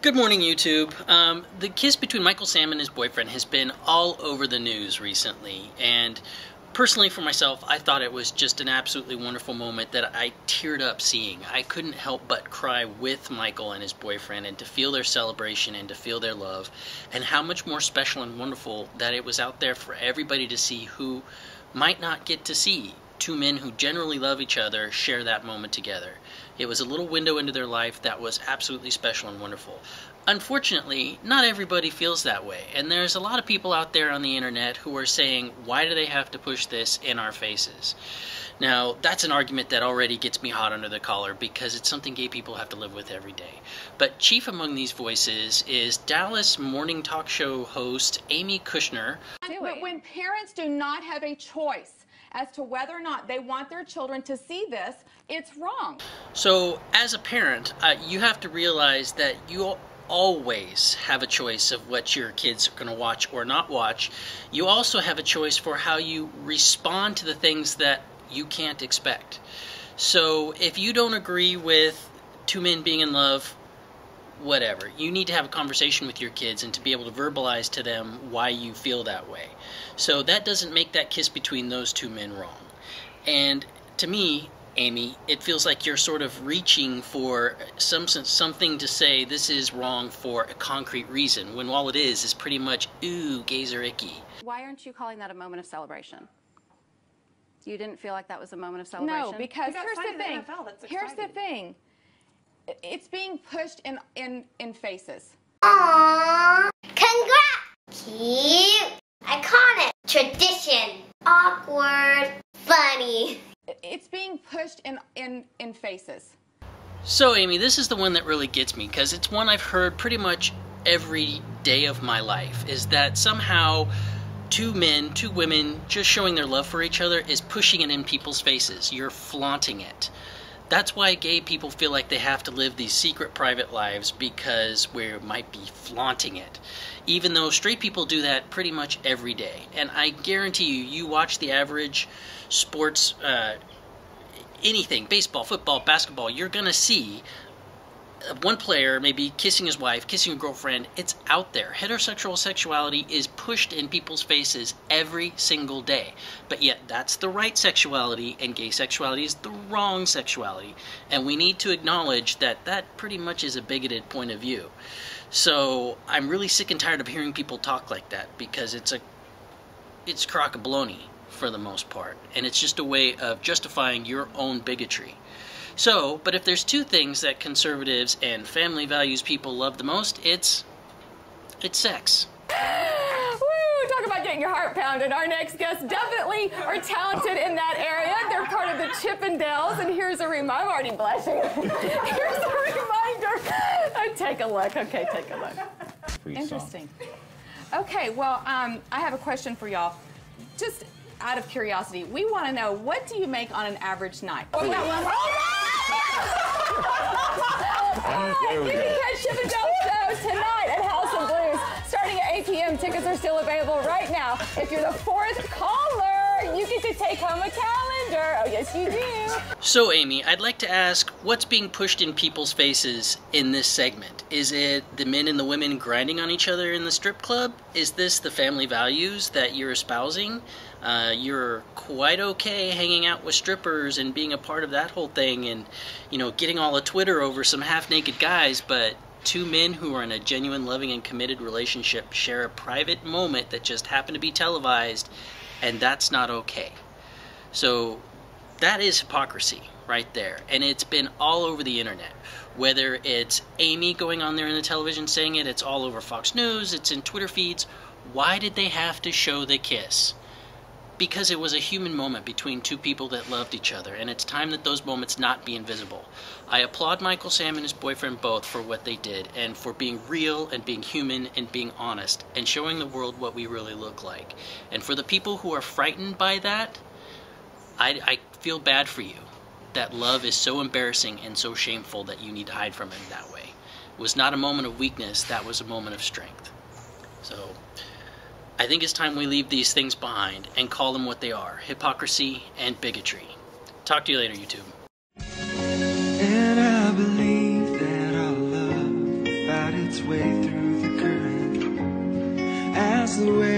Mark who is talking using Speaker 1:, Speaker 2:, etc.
Speaker 1: Good morning, YouTube. The kiss between Michael Sam and his boyfriend has been all over the news recently, and personally for myself, I thought it was just an absolutely wonderful moment that I teared up seeing. I couldn't help but cry with Michael and his boyfriend, and to feel their celebration and to feel their love, and how much more special and wonderful that it was out there for everybody to see who might not get to see two men who generally love each other share that moment together. It was a little window into their life that was absolutely special and wonderful. Unfortunately, not everybody feels that way, and there's a lot of people out there on the internet who are saying, why do they have to push this in our faces? Now, that's an argument that already gets me hot under the collar because it's something gay people have to live with every day. But chief among these voices is Dallas morning talk show host Amy Kushnir.
Speaker 2: But when parents do not have a choice as to whether or not they want their children to see this, it's wrong.
Speaker 1: So, as a parent, you have to realize that you always have a choice of what your kids are going to watch or not watch. You also have a choice for how you respond to the things that you can't expect. So, if you don't agree with two men being in love, whatever, you need to have a conversation with your kids and to be able to verbalize to them why you feel that way. So that doesn't make that kiss between those two men wrong. And to me, Amy, it feels like you're sort of reaching for something to say this is wrong for a concrete reason, when all it is pretty much, ooh, gays are icky.
Speaker 3: Why aren't you calling that a moment of celebration? You didn't feel like that was a moment of celebration?
Speaker 2: No, because here's the thing. It's being pushed in faces.
Speaker 4: Aww. Congrats! Cute. Iconic. Tradition. Awkward. Funny.
Speaker 2: It's being pushed in faces.
Speaker 1: So, Amy, this is the one that really gets me, because it's one I've heard pretty much every day of my life, is that somehow two men, two women, just showing their love for each other is pushing it in people's faces. You're flaunting it. That's why gay people feel like they have to live these secret private lives, because we might be flaunting it. Even though straight people do that pretty much every day. And I guarantee you, you watch the average sports, anything, baseball, football, basketball, you're going to see one player maybe kissing his wife, kissing a girlfriend. It's out there. Heterosexual sexuality is pushed in people's faces every single day. But yet that's the right sexuality, and gay sexuality is the wrong sexuality. And we need to acknowledge that that pretty much is a bigoted point of view. So I'm really sick and tired of hearing people talk like that, because it's crock-a-baloney for the most part. And it's just a way of justifying your own bigotry. So, but if there's two things that conservatives and family values people love the most, it's sex.
Speaker 2: Woo! Talk about getting your heart pounded. Our next guests definitely are talented in that area. They're part of the Chippendales, and here's a reminder. I'm already blushing. Here's a reminder. Take a look. Okay, take a look. Interesting. Okay, well, I have a question for y'all. Just out of curiosity, we want to know, what do you make on an average night? Oh, you can catch Chippendale show tonight at House of Blues, starting at 8 p.m. Tickets are still available right now. If you're the fourth caller, you get to take home a calendar. Oh, yes, you do.
Speaker 1: So, Amy, I'd like to ask, what's being pushed in people's faces in this segment? Is it the men and the women grinding on each other in the strip club? Is this the family values that you're espousing? You're quite okay hanging out with strippers and being a part of that whole thing, and, you know, getting all of Twitter over some half-naked guys, but two men who are in a genuine, loving, and committed relationship share a private moment that just happened to be televised, and that's not okay. So that is hypocrisy right there, and it's been all over the internet. Whether it's Amy going on there in the television saying it, it's all over Fox News, it's in Twitter feeds. Why did they have to show the kiss? Because it was a human moment between two people that loved each other, and it's time that those moments not be invisible. I applaud Michael Sam and his boyfriend both for what they did, and for being real and being human and being honest and showing the world what we really look like. And for the people who are frightened by that, I feel bad for you. That love is so embarrassing and so shameful that you need to hide from it that way. It was not a moment of weakness, that was a moment of strength. So I think it's time we leave these things behind and call them what they are: hypocrisy and bigotry. Talk to you later, YouTube.
Speaker 5: And I believe that our love, that it's the way